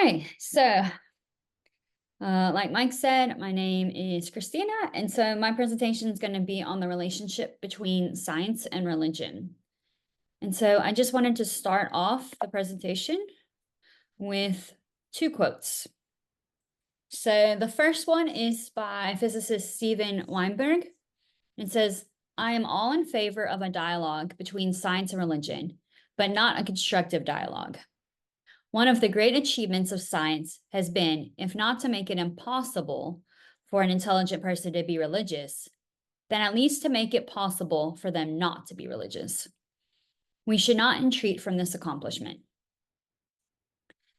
Okay, so like Mike said, my name is Christina, and so my presentation is going to be on the relationship between science and religion. And so I just wanted to start off the presentation with two quotes. So the first one is by physicist Steven Weinberg. It says, "I am all in favor of a dialogue between science and religion, but not a constructive dialogue. One of the great achievements of science has been, if not to make it impossible for an intelligent person to be religious, then at least to make it possible for them not to be religious. We should not entreat from this accomplishment."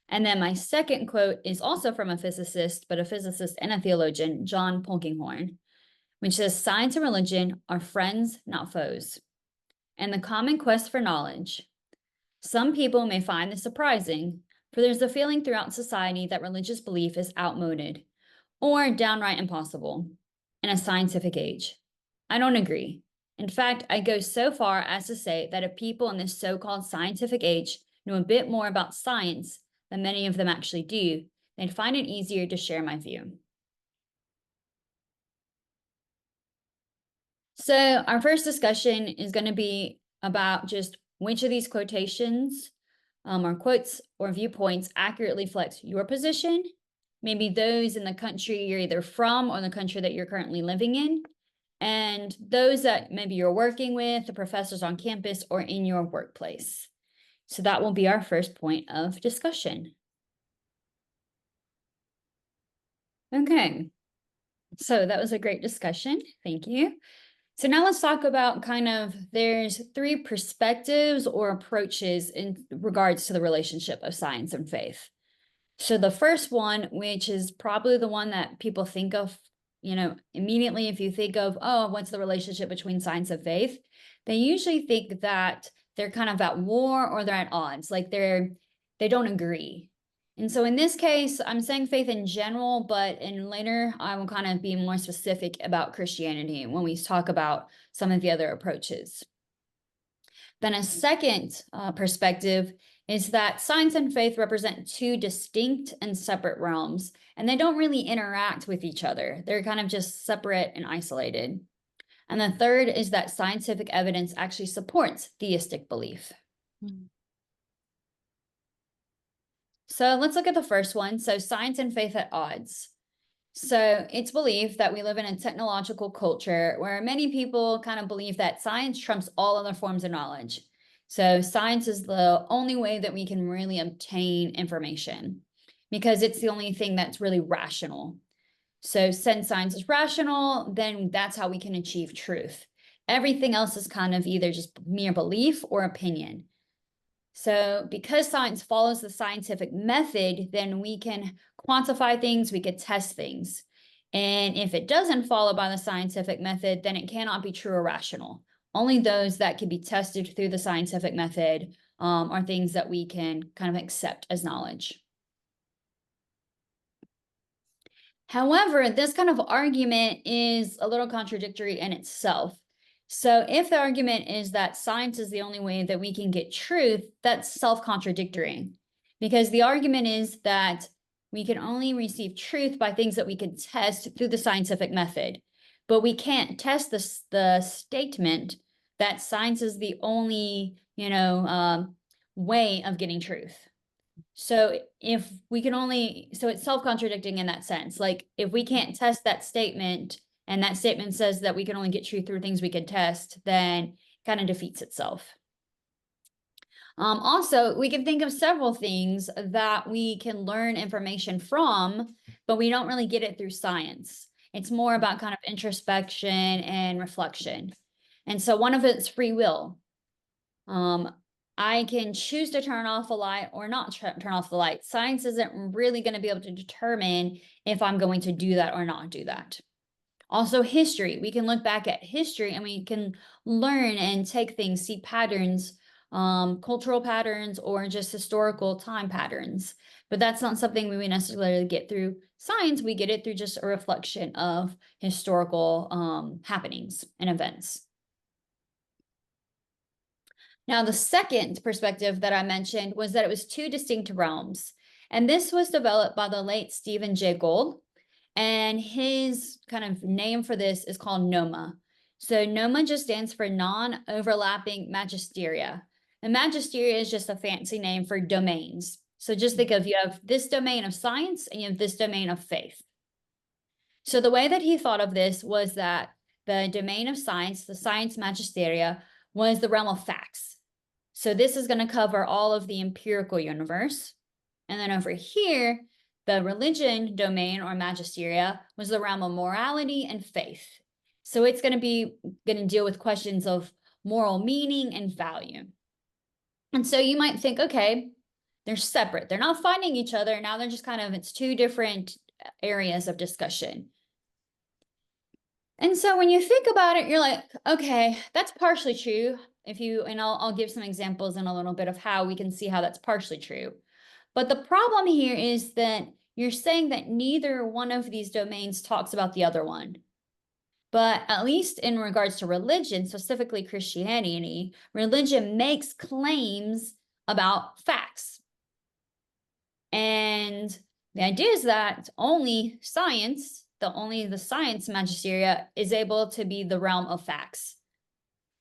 And then my second quote is also from a physicist, but a physicist and a theologian, John Polkinghorne, which says, "Science and religion are friends, not foes. And the common quest for knowledge. Some people may find this surprising, for there's a feeling throughout society that religious belief is outmoded or downright impossible in a scientific age. I don't agree. In fact, I go so far as to say that if people in this so-called scientific age knew a bit more about science than many of them actually do, they'd find it easier to share my view." So our first discussion is going to be about just which of these quotations or quotes or viewpoints accurately reflects your position, maybe those in the country you're either from or the country that you're currently living in, and those that maybe you're working with, the professors on campus or in your workplace. So that will be our first point of discussion. Okay, so that was a great discussion. Thank you. So now let's talk about there's three perspectives or approaches in regards to the relationship of science and faith. So the first one, which is probably the one that people think of, immediately if you think of, oh, what's the relationship between science and faith? They usually think that they're kind of at war or they're at odds, like they don't agree. And so in this case, I'm saying faith in general, but later I will kind of be more specific about Christianity when we talk about some of the other approaches. Then a second perspective is that science and faith represent two distinct and separate realms, and they don't really interact with each other. They're kind of just separate and isolated. And the third is that scientific evidence actually supports theistic belief. So let's look at the first one. So science and faith at odds. So it's believed that we live in a technological culture where many people kind of believe that science trumps all other forms of knowledge. So science is the only way that we can really obtain information because it's the only thing that's really rational. So since science is rational, then that's how we can achieve truth. Everything else is kind of either just mere belief or opinion. So because science follows the scientific method, then we can quantify things, we could test things. And if it doesn't follow by the scientific method, then it cannot be true or rational. Only those that can be tested through the scientific method are things that we can kind of accept as knowledge. However, this kind of argument is a little contradictory in itself. So if the argument is that science is the only way that we can get truth, that's self-contradictory, because the argument is that we can only receive truth by things that we can test through the scientific method, but we can't test the statement that science is the only, way of getting truth. So if we can only, so it's self-contradicting in that sense. Like if we can't test that statement, and that statement says that we can only get truth through things we can test, then it kind of defeats itself. Also, we can think of several things that we can learn information from, but we don't really get it through science. It's more about kind of introspection and reflection. And so one of it's free will. I can choose to turn off a light or not turn off the light. Science isn't really going to be able to determine if I'm going to do that or not do that. Also history, we can look back at history and we can learn and take things, see patterns, cultural patterns or just historical time patterns. But that's not something we necessarily get through science. We get it through just a reflection of historical happenings and events. Now, the second perspective that I mentioned was that it was two distinct realms. And this was developed by the late Stephen Jay Gould. And his kind of name for this is called NOMA. So NOMA just stands for non-overlapping magisteria. And magisteria is just a fancy name for domains. So just think of, you have this domain of science and you have this domain of faith. So the way that he thought of this was that the domain of science, the science magisteria, was the realm of facts. So this is going to cover all of the empirical universe. And then over here, the religion domain or magisteria was the realm of morality and faith. So it's going to deal with questions of moral meaning and value. And so you might think, okay, they're separate. They're not fighting each other. Now they're just kind of, it's two different areas of discussion. And so when you think about it, you're like, okay, that's partially true. And I'll give some examples in a little bit of how we can see how that's partially true. But the problem here is that you're saying that neither one of these domains talks about the other one. But at least in regards to religion, specifically Christianity, religion makes claims about facts. And the idea is that only the science magisteria is able to be the realm of facts.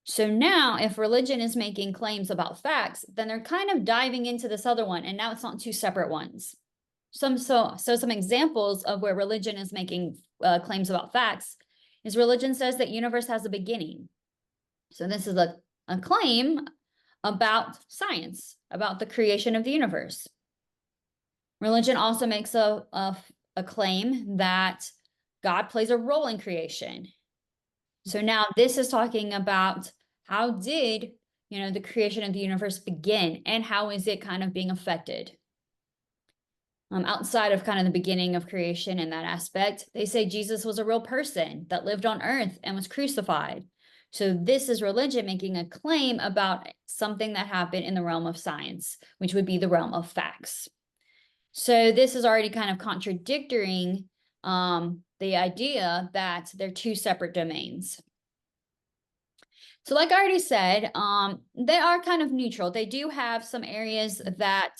So now if religion is making claims about facts, then they're kind of diving into this other one, and now it's not two separate ones. Some examples of where religion is making claims about facts is religion says that universe has a beginning. So this is a claim about science, about the creation of the universe. Religion also makes a claim that God plays a role in creation. So now this is talking about how did, the creation of the universe begin, and how is it kind of being affected? Outside of kind of the beginning of creation in that aspect, they say Jesus was a real person that lived on earth and was crucified. So this is religion making a claim about something that happened in the realm of science, which would be the realm of facts. So this is already kind of contradicting the idea that they're two separate domains. So like I already said, they are kind of neutral. They do have some areas that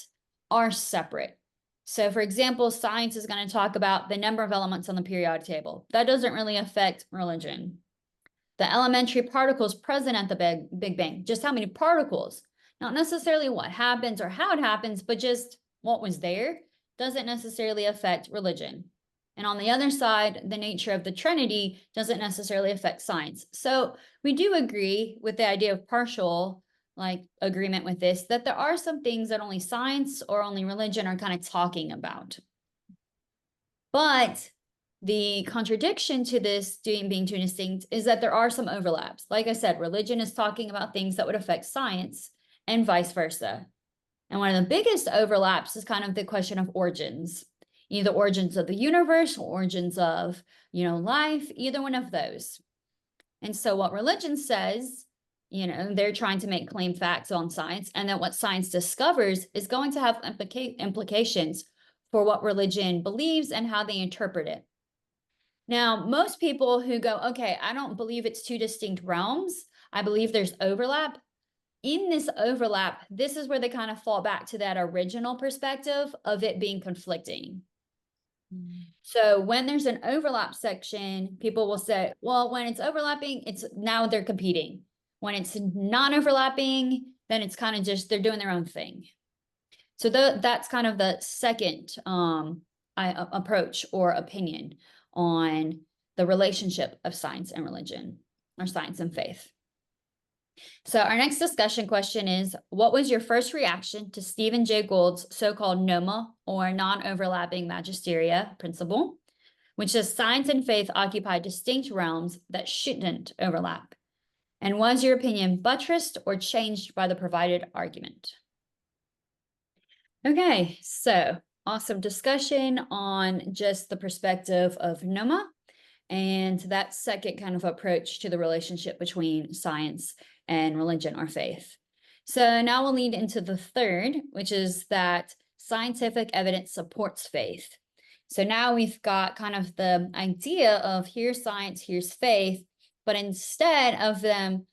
are separate. So for example, science is going to talk about the number of elements on the periodic table. That doesn't really affect religion. The elementary particles present at the Big Bang, just how many particles, not necessarily what happens or how it happens, but just what was there, doesn't necessarily affect religion. And on the other side, the nature of the Trinity doesn't necessarily affect science. So we do agree with the idea of partial agreement with this, that there are some things that only science or only religion are kind of talking about. But the contradiction to this being too distinct is that there are some overlaps. Like I said, religion is talking about things that would affect science and vice versa. And one of the biggest overlaps is kind of the question of origins, either origins of the universe or origins of, life, either one of those. And so what religion says, they're trying to make claim facts on science, and then what science discovers is going to have implications for what religion believes and how they interpret it. Now, most people who go, okay, I don't believe it's two distinct realms, I believe there's overlap. In this overlap, this is where they kind of fall back to that original perspective of it being conflicting. So when there's an overlap section, people will say, well, when it's overlapping, now they're competing. When it's non-overlapping, then it's kind of just, they're doing their own thing. So that's kind of the second approach or opinion on the relationship of science and religion, or science and faith. So our next discussion question is, what was your first reaction to Stephen Jay Gould's so-called NOMA, or non-overlapping magisteria principle, which says science and faith occupy distinct realms that shouldn't overlap? And was your opinion buttressed or changed by the provided argument? Okay, so awesome discussion on just the perspective of NOMA and that second kind of approach to the relationship between science and religion or faith. So now we'll lead into the third, which is that scientific evidence supports faith. So now we've got kind of the idea of here's science, here's faith, but instead of them,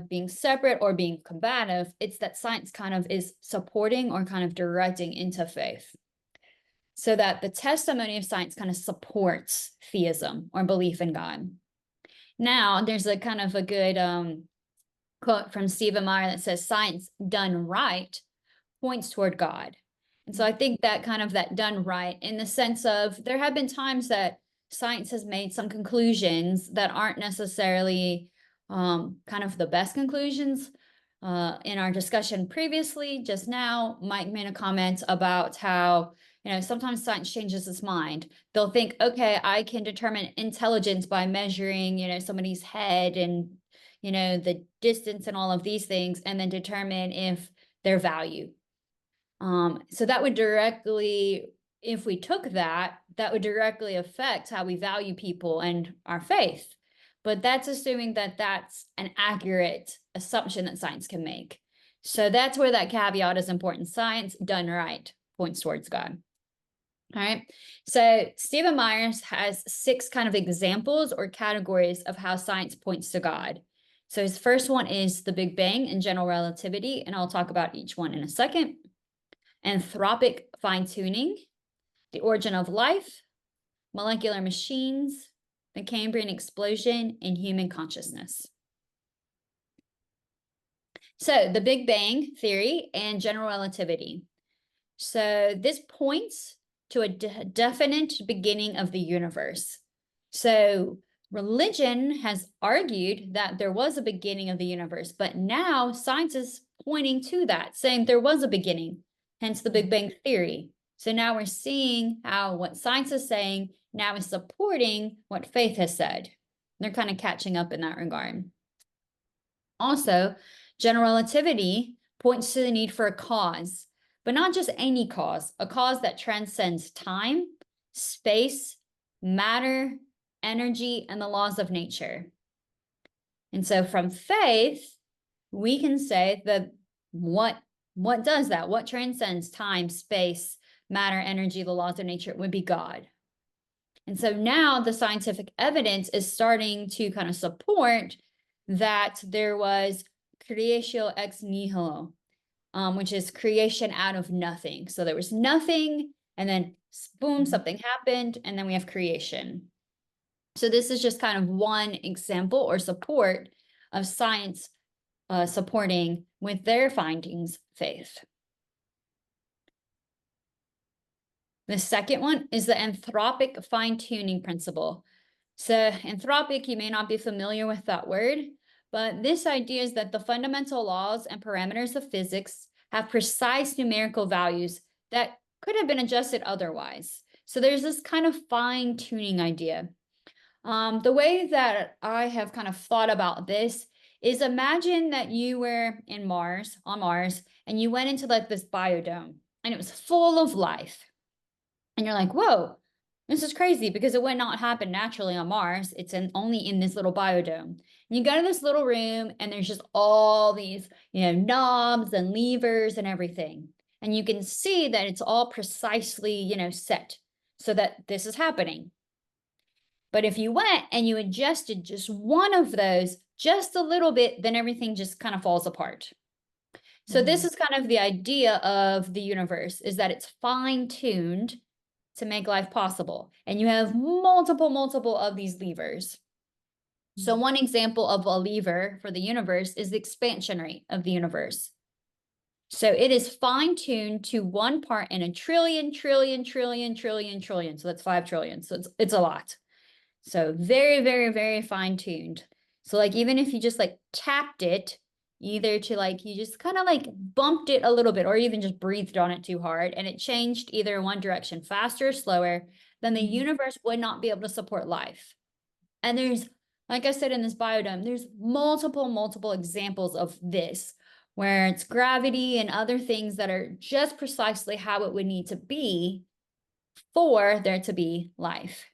being separate or being combative, it's that science kind of is supporting or kind of directing into faith. so that the testimony of science kind of supports theism or belief in God. Now, there's a kind of a good quote from Stephen Meyer that says, science done right points toward God. And so I think that kind of that done right in the sense of there have been times that science has made some conclusions that aren't necessarily kind of the best conclusions. In our discussion previously, just now, Mike made a comment about how, sometimes science changes its mind. They'll think, okay, I can determine intelligence by measuring, somebody's head and, the distance and all of these things, and then determine if their value. So that would directly, if we took that would directly affect how we value people and our faith. But that's assuming that that's an accurate assumption that science can make. So that's where that caveat is important. Science done right points towards God. All right. So Stephen Myers has 6 kind of examples or categories of how science points to God. So his first one is the Big Bang and general relativity, and I'll talk about each one in a second. Anthropic fine-tuning, the origin of life, molecular machines, the Cambrian explosion, and human consciousness. So the Big Bang theory and general relativity. So this points to a definite beginning of the universe. So religion has argued that there was a beginning of the universe, but now science is pointing to that, saying there was a beginning, hence the Big Bang theory. So now we're seeing how what science is saying now is supporting what faith has said. They're kind of catching up in that regard. Also, general relativity points to the need for a cause, but not just any cause, a cause that transcends time, space, matter, energy, and the laws of nature. And so from faith, we can say that what does that? What transcends time, space, matter, energy, the laws of nature would be God. And so now the scientific evidence is starting to kind of support that there was creatio ex nihilo, which is creation out of nothing. So there was nothing, and then boom, something happened, and then we have creation. So this is just kind of one example or support of science supporting with their findings faith. The second one is the anthropic fine-tuning principle. So anthropic, you may not be familiar with that word, but this idea is that the fundamental laws and parameters of physics have precise numerical values that could have been adjusted otherwise. So there's this kind of fine-tuning idea. The way that I have kind of thought about this is imagine that you were on Mars, and you went into like this biodome, and it was full of life. And you're like, whoa, this is crazy because it would not happen naturally on Mars. It's only in this little biodome. And you go to this little room, and there's just all these, knobs and levers and everything. And you can see that it's all precisely, set so that this is happening. But if you went and you adjusted just one of those just a little bit, then everything just kind of falls apart. So this is kind of the idea of the universe, is that it's fine-tuned to make life possible. And you have multiple of these levers. So one example of a lever for the universe is the expansion rate of the universe. So it is fine-tuned to 1 part in a trillion. So that's 5 trillion. So it's a lot. So very fine-tuned. So like, even if you just like tapped it, either to like, you just kind of like bumped it a little bit, or even just breathed on it too hard, and it changed either in one direction, faster or slower, then the universe would not be able to support life. And there's, like I said, in this biodome, there's multiple examples of this, where it's gravity and other things that are just precisely how it would need to be for there to be life.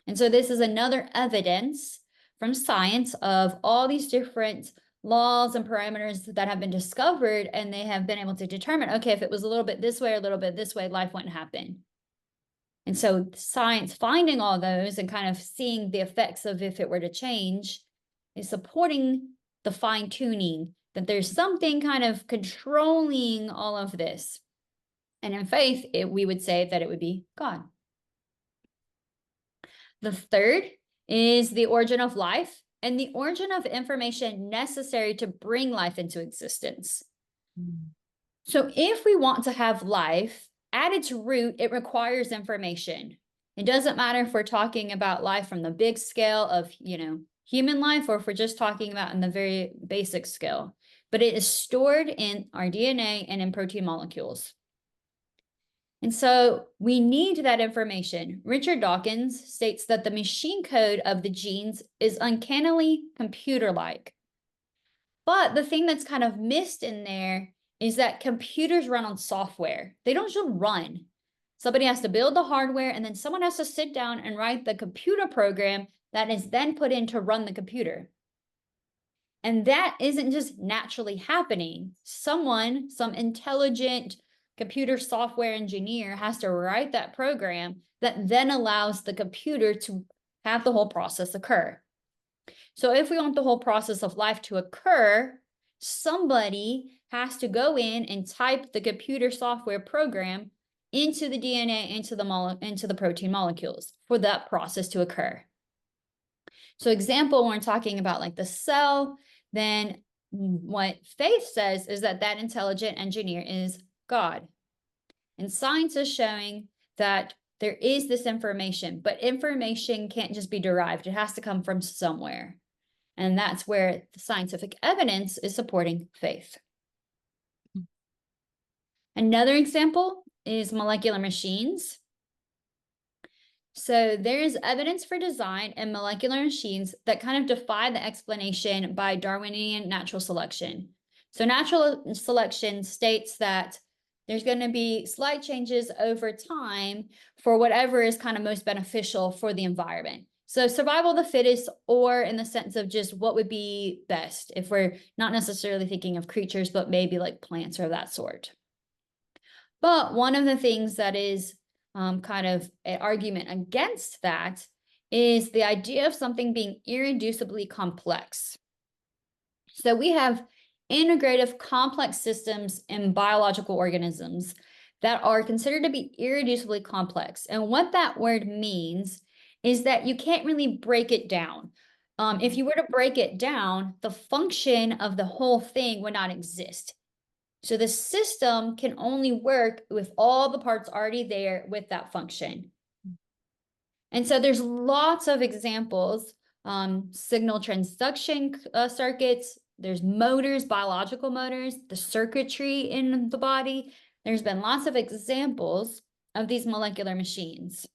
And so this is another evidence from science of all these different laws and parameters that have been discovered, and they have been able to determine, okay, if it was a little bit this way or a little bit this way, life wouldn't happen. And so science finding all those and kind of seeing the effects of if it were to change is supporting the fine-tuning, that there's something kind of controlling all of this. And in faith, we would say that it would be God. The third is the origin of life and the origin of information necessary to bring life into existence. So if we want to have life, at its root, it requires information. It doesn't matter if we're talking about life from the big scale of, human life, or if we're just talking about in the very basic scale, but it is stored in our DNA and in protein molecules. And so we need that information. Richard Dawkins states that the machine code of the genes is uncannily computer-like. But the thing that's kind of missed in there is that computers run on software. They don't just run. Somebody has to build the hardware, and then someone has to sit down and write the computer program that is then put in to run the computer. And that isn't just naturally happening. Some intelligent computer software engineer has to write that program that then allows the computer to have the whole process occur. So if we want the whole process of life to occur, somebody has to go in and type the computer software program into the DNA, into the protein molecules for that process to occur. So example, when we're talking about like the cell, then what faith says is that that intelligent engineer is God. And science is showing that there is this information, but information can't just be derived. It has to come from somewhere. And that's where the scientific evidence is supporting faith. Another example is molecular machines. So there is evidence for design in molecular machines that kind of defy the explanation by Darwinian natural selection. So natural selection states that there's going to be slight changes over time for whatever is kind of most beneficial for the environment. So survival of the fittest, or in the sense of just what would be best if we're not necessarily thinking of creatures, but maybe like plants or that sort. But one of the things that is kind of an argument against that is the idea of something being irreducibly complex. So we have integrative complex systems in biological organisms that are considered to be irreducibly complex. And what that word means is that you can't really break it down. If you were to break it down, the function of the whole thing would not exist. So the system can only work with all the parts already there with that function. And so there's lots of examples, signal transduction circuits, there's motors, biological motors, the circuitry in the body. There's been lots of examples of these molecular machines.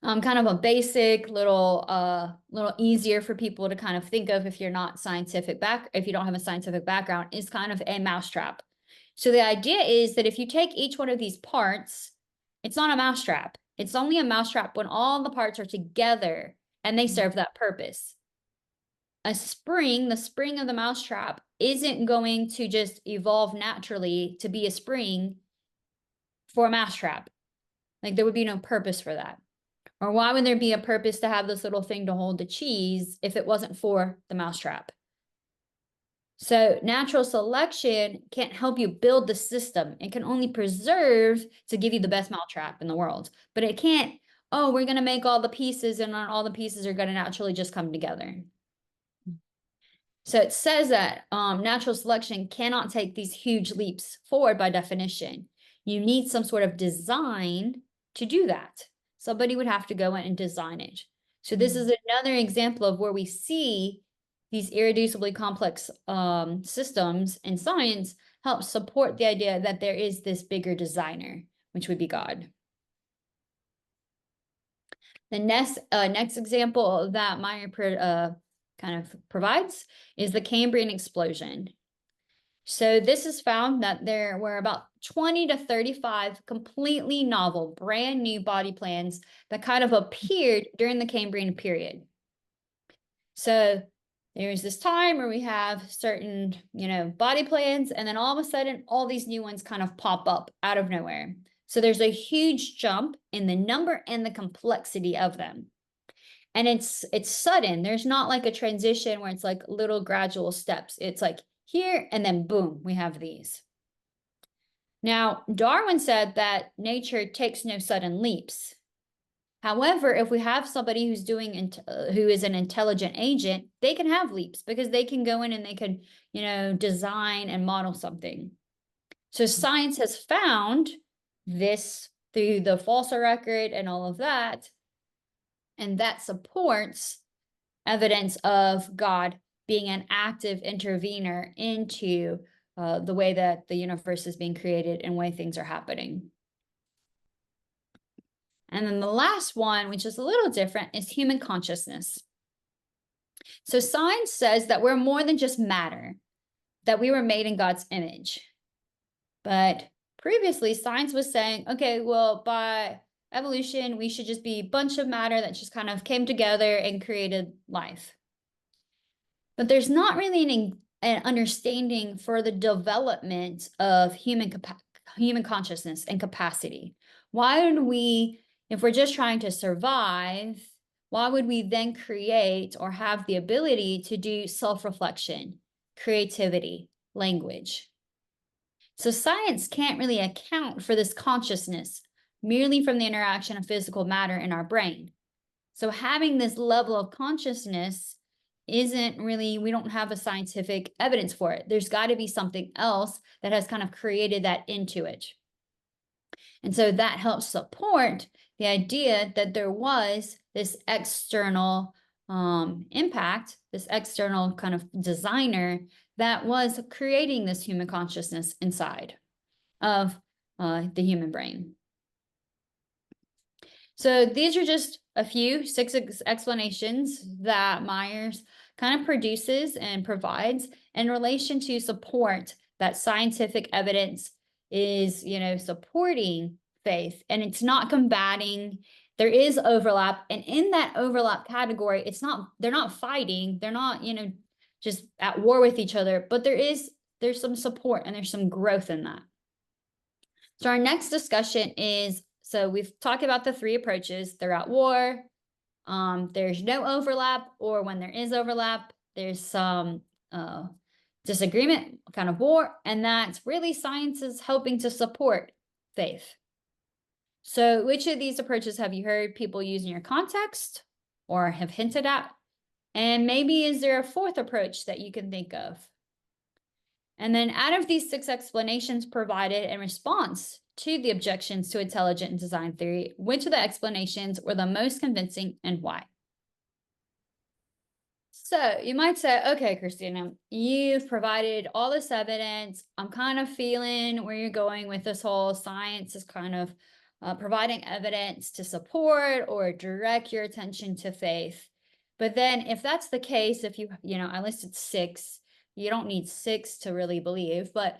Kind of a basic little easier for people to kind of think of if you're not if you don't have a scientific background, is kind of a mousetrap. So the idea is that if you take each one of these parts, it's not a mousetrap. It's only a mousetrap when all the parts are together and they serve that purpose. The spring of the mousetrap isn't going to just evolve naturally to be a spring for a mousetrap. Like there would be no purpose for that. Or why would there be a purpose to have this little thing to hold the cheese if it wasn't for the mousetrap? So natural selection can't help you build the system. It can only preserve to give you the best mousetrap in the world. But it can't, oh, we're going to make all the pieces and all the pieces are going to naturally just come together. So it says that natural selection cannot take these huge leaps forward by definition. You need some sort of design to do that. Somebody would have to go in and design it. So this is another example of where we see these irreducibly complex systems in science help support the idea that there is this bigger designer, which would be God. The next example that Meyer kind of provides is the Cambrian explosion. So this is found that there were about 20 to 35 completely novel, brand new body plans that kind of appeared during the Cambrian period. So there's this time where we have certain, body plans, and then all of a sudden, all these new ones kind of pop up out of nowhere. So there's a huge jump in the number and the complexity of them. And it's sudden. There's not like a transition where it's like little gradual steps. It's like here and then boom, we have these. Now, Darwin said that nature takes no sudden leaps. However, if we have somebody who's who is an intelligent agent, they can have leaps because they can go in and they can, design and model something. So science has found this through the fossil record and all of that, and that supports evidence of God being an active intervener into the way that the universe is being created and way things are happening. And then the last one, which is a little different, is human consciousness. So science says that we're more than just matter, that we were made in God's image. But previously, science was saying, okay, well, by evolution, we should just be a bunch of matter that just kind of came together and created life. But there's not really an understanding for the development of human consciousness and capacity. Why would we, if we're just trying to survive, why would we then create or have the ability to do self-reflection, creativity, language? So science can't really account for this consciousness merely from the interaction of physical matter in our brain. So having this level of consciousness isn't really, we don't have a scientific evidence for it. There's got to be something else that has kind of created that into it. And so that helps support the idea that there was this external impact, this external kind of designer that was creating this human consciousness inside of the human brain. So these are just a few 6 explanations that Myers kind of produces and provides in relation to support that scientific evidence is, supporting faith, and it's not combating. There is overlap, and in that overlap category, they're not fighting, they're not, just at war with each other, but there's some support and there's some growth in that. So our next discussion is, so we've talked about the 3 approaches. They're at war, there's no overlap, or when there is overlap, there's some disagreement, kind of war, and that's really science is helping to support faith. So which of these approaches have you heard people use in your context or have hinted at? And maybe is there a 4th approach that you can think of? And then out of these 6 explanations provided in response to the objections to intelligent design theory, which of the explanations were the most convincing and why? So you might say, okay, Christina, you've provided all this evidence. I'm kind of feeling where you're going with this whole science is kind of providing evidence to support or direct your attention to faith. But then if that's the case, if I listed 6, you don't need 6 to really believe, but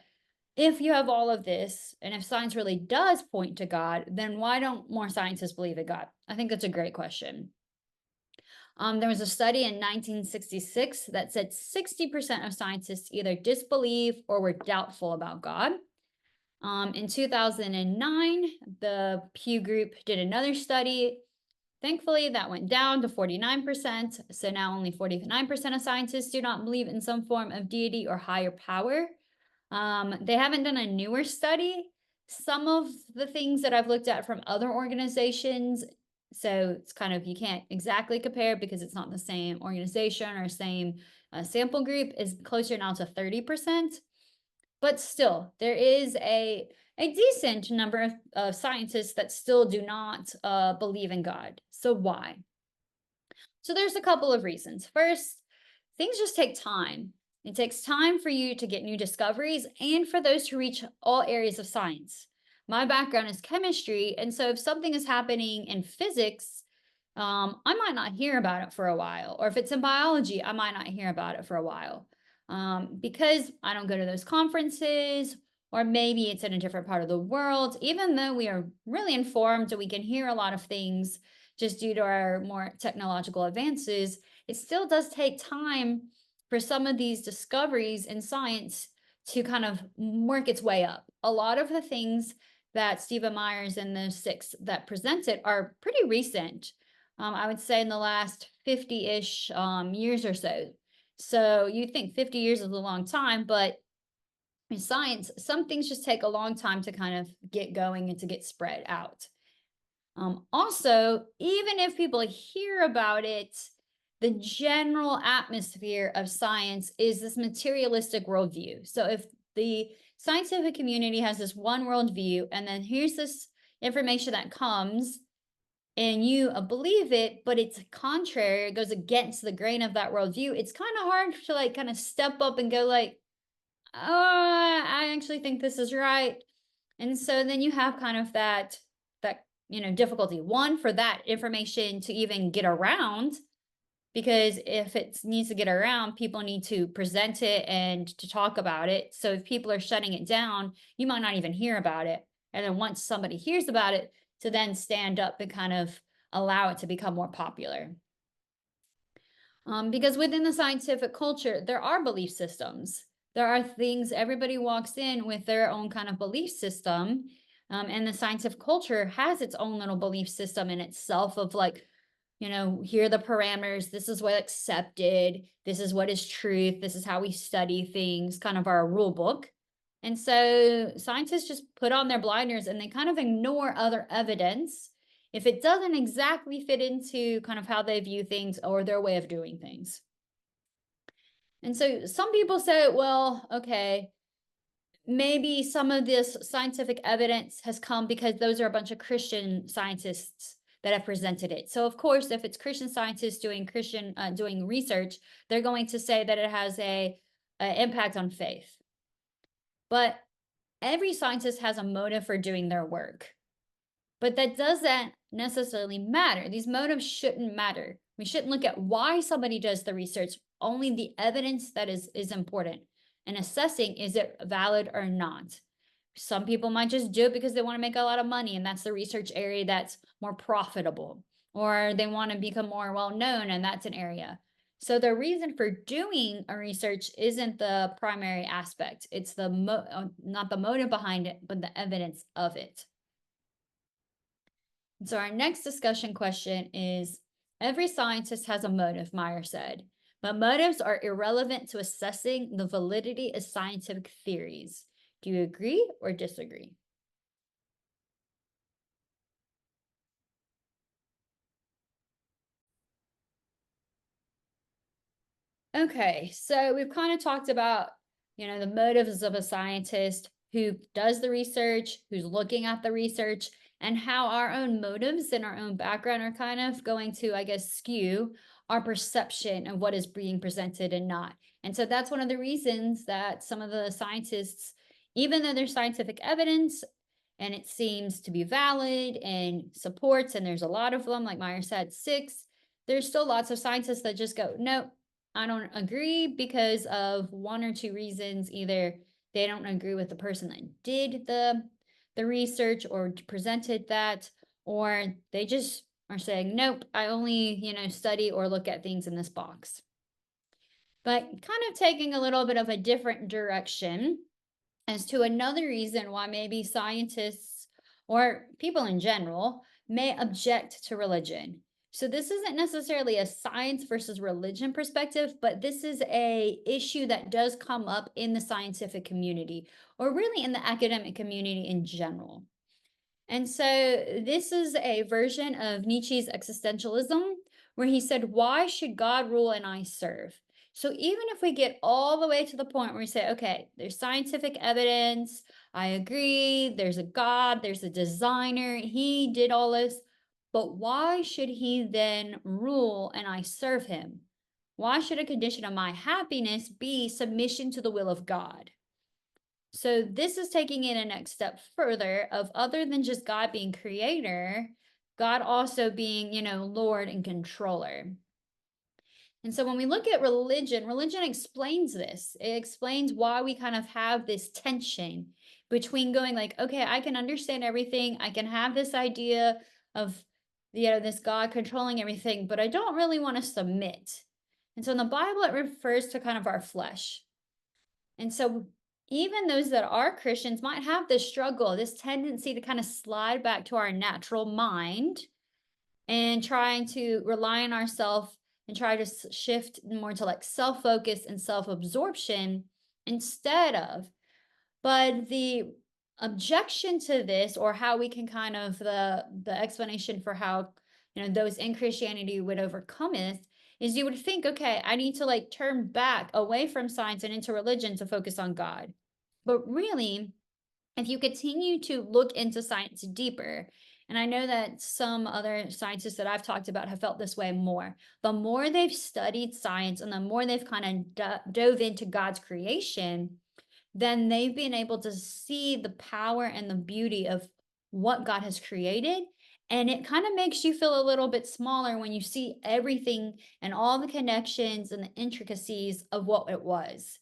if you have all of this, and if science really does point to God, then why don't more scientists believe in God? I think that's a great question. There was a study in 1966 that said 60% of scientists either disbelieve or were doubtful about God. In 2009, the Pew Group did another study. Thankfully, that went down to 49%. So now only 49% of scientists do not believe in some form of deity or higher power. They haven't done a newer study. Some of the things that I've looked at from other organizations, so it's kind of, you can't exactly compare because it's not the same organization or same sample group, is closer now to 30%. But still, there is a decent number of scientists that still do not believe in God. So why? So there's a couple of reasons. First, things just take time. It takes time for you to get new discoveries and for those to reach all areas of science. My background is chemistry, and so if something is happening in physics, I might not hear about it for a while. Or if it's in biology, I might not hear about it for a while because I don't go to those conferences, or maybe it's in a different part of the world. Even though we are really informed and we can hear a lot of things just due to our more technological advances, it still does take time for some of these discoveries in science to kind of work its way up. A lot of the things that Stephen Myers and the 6 that presented are pretty recent. I would say in the last 50-ish years or so. So you think 50 years is a long time, but in science, some things just take a long time to kind of get going and to get spread out. Also, even if people hear about it, the general atmosphere of science is this materialistic worldview. So if the scientific community has this one worldview, and then here's this information that comes, and you believe it, but it's contrary, it goes against the grain of that worldview, it's kind of hard to like kind of step up and go like, oh, I actually think this is right. And so then you have kind of that difficulty, one, for that information to even get around, because if it needs to get around, people need to present it and to talk about it. So if people are shutting it down, you might not even hear about it. And then once somebody hears about it, to then stand up and kind of allow it to become more popular. Because within the scientific culture, there are belief systems. There are things, everybody walks in with their own kind of belief system. And the scientific culture has its own little belief system in itself of like, here are the parameters. This is what accepted. This is what is truth. This is how we study things, kind of our rule book. And so scientists just put on their blinders and they kind of ignore other evidence if it doesn't exactly fit into kind of how they view things or their way of doing things. And so some people say, well, okay, maybe some of this scientific evidence has come because those are a bunch of Christian scientists that have presented it. So of course, if it's Christian scientists doing doing research, they're going to say that it has a impact on faith. But every scientist has a motive for doing their work. But that doesn't necessarily matter. These motives shouldn't matter. We shouldn't look at why somebody does the research, only the evidence that is important, and assessing, is it valid or not. Some people might just do it because they want to make a lot of money, and that's the research area that's more profitable, or they want to become more well-known, and that's an area. So the reason for doing a research isn't the primary aspect. It's the not the motive behind it, but the evidence of it. So our next discussion question is, every scientist has a motive, Meyer said, but motives are irrelevant to assessing the validity of scientific theories. Do you agree or disagree? Okay, so we've kind of talked about, the motives of a scientist who does the research, who's looking at the research, and how our own motives and our own background are kind of going to, I guess, skew our perception of what is being presented and not. And so that's one of the reasons that some of the scientists, even though there's scientific evidence and it seems to be valid and supports, and there's a lot of them, like Meyer said, 6, there's still lots of scientists that just go, no, I don't agree because of one or two reasons. Either they don't agree with the person that did the research or presented that, or they just are saying, nope, I only, study or look at things in this box. But kind of taking a little bit of a different direction as to another reason why maybe scientists or people in general may object to religion. So this isn't necessarily a science versus religion perspective, but this is a issue that does come up in the scientific community, or really in the academic community in general. And so this is a version of Nietzsche's existentialism, where he said, why should God rule and I serve? So even if we get all the way to the point where we say, okay, there's scientific evidence, I agree, there's a God, there's a designer, he did all this, but why should he then rule and I serve him? Why should a condition of my happiness be submission to the will of God? So this is taking it a next step further of, other than just God being creator, God also being, Lord and controller. And so when we look at religion explains this. It explains why we kind of have this tension between going like, okay, I can understand everything. I can have this idea of, this God controlling everything, but I don't really want to submit. And so in the Bible, it refers to kind of our flesh. And so even those that are Christians might have this struggle, this tendency to kind of slide back to our natural mind and trying to rely on ourselves and try to shift more to like self-focus and self-absorption, instead of But the objection to this, or how we can kind of the explanation for how those in Christianity would overcome it, is you would think, okay, I need to like turn back away from science and into religion to focus on God. But really, if you continue to look into science deeper, and I know that some other scientists that I've talked about have felt this way more, the more they've studied science and the more they've kind of dove into God's creation, then they've been able to see the power and the beauty of what God has created. And it kind of makes you feel a little bit smaller when you see everything and all the connections and the intricacies of what it was.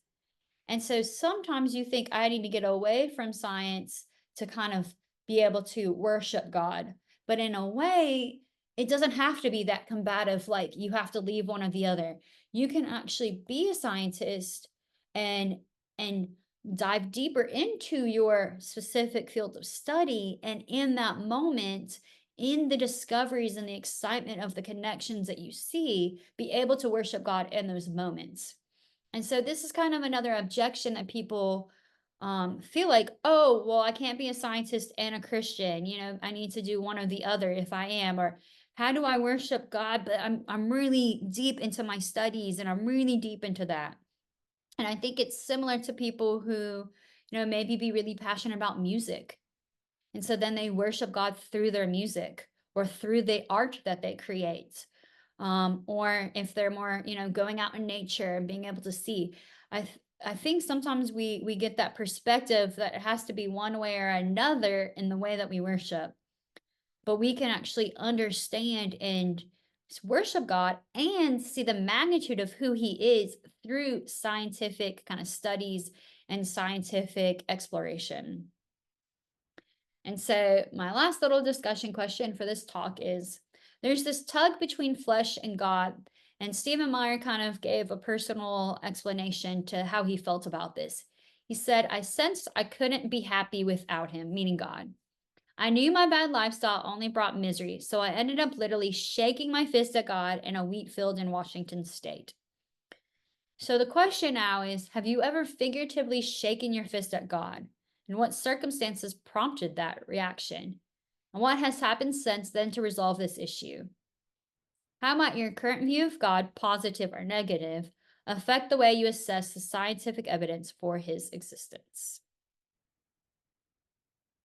And so sometimes you think I need to get away from science to kind of be able to worship God. But in a way, it doesn't have to be that combative, like you have to leave one or the other. You can actually be a scientist and and dive deeper into your specific field of study. And in that moment, in the discoveries and the excitement of the connections that you see, be able to worship God in those moments. And so this is kind of another objection that people feel like, oh, well, I can't be a scientist and a Christian. I need to do one or the other if I am. Or how do I worship God? But I'm really deep into my studies and I'm really deep into that. And I think it's similar to people who, maybe be really passionate about music. And so then they worship God through their music or through the art that they create. Or if they're more, going out in nature and being able to see. I think sometimes we get that perspective that it has to be one way or another in the way that we worship. But we can actually understand and worship God and see the magnitude of who He is through scientific kind of studies and scientific exploration. And so, my last little discussion question for this talk is, there's this tug between flesh and God. And Stephen Meyer kind of gave a personal explanation to how he felt about this. He said, I sensed I couldn't be happy without him, meaning God. I knew my bad lifestyle only brought misery, so I ended up literally shaking my fist at God in a wheat field in Washington state. So the question now is, have you ever figuratively shaken your fist at God? And what circumstances prompted that reaction? And what has happened since then to resolve this issue? How might your current view of God, positive or negative, affect the way you assess the scientific evidence for his existence?